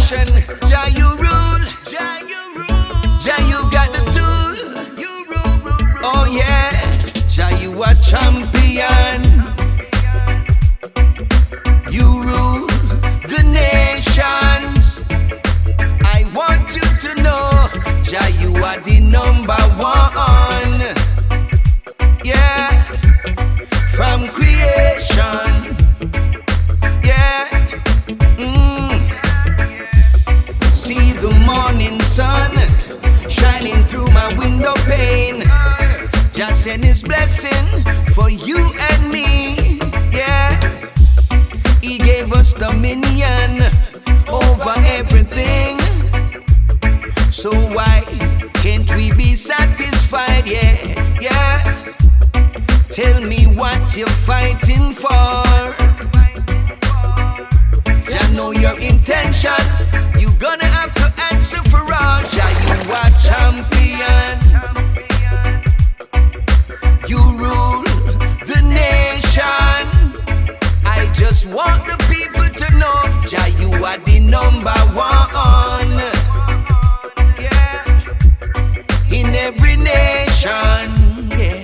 nation. Jah, you rule. Jah, you rule. Jah, you got the tool. You rule. Oh yeah. Jah, you are champion. You rule the nations. I want you to know, Jah, you are the number one. Yeah, from creation. Yeah. See the morning sun shining through my window pane. Jah send His blessing for you and me. Yeah. He gave us dominion over everything. So why can't we be satisfied? Yeah, yeah. Tell me what you're fighting for. Jah know your intention. You gonna have to answer for all. Jah, you are champion. You rule the nation. I just want the people to know, Jah, you are the number one. Yeah, in every nation. Yeah.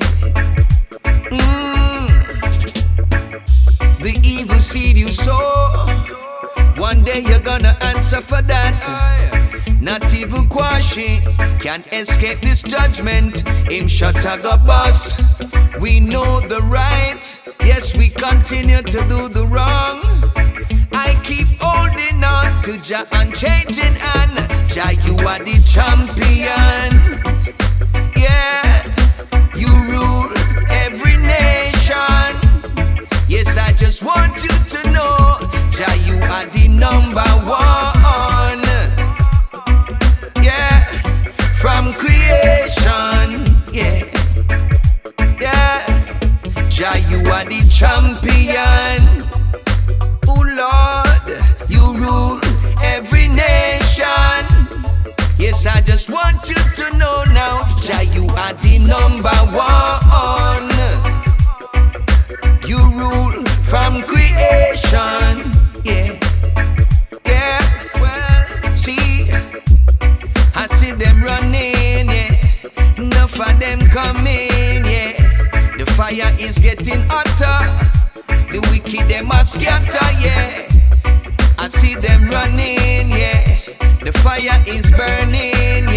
The evil seed you sow, one day you're gonna answer for that. Not even Kwashi can escape this judgment. Him shut a go bus. We know the right. Yes, we continue to do the wrong. I keep holding on to Jah unchanging hand. Jah, you are the champion. Yeah, you rule every nation. Yes, I just want you to know, Jah, you are the number one. Yeah, from creation. Yeah, yeah. Jah, you are the champion. Oh Lord, you rule every nation. Yes, I just want you to know now, Jah, you are the number one. You rule from creation. Yeah, yeah. Well, see, I see them running. Yeah, enough of them coming. Yeah, the fire is getting hotter. The wicked them are scatter. Yeah, I see them running. Yeah, the fire is burning.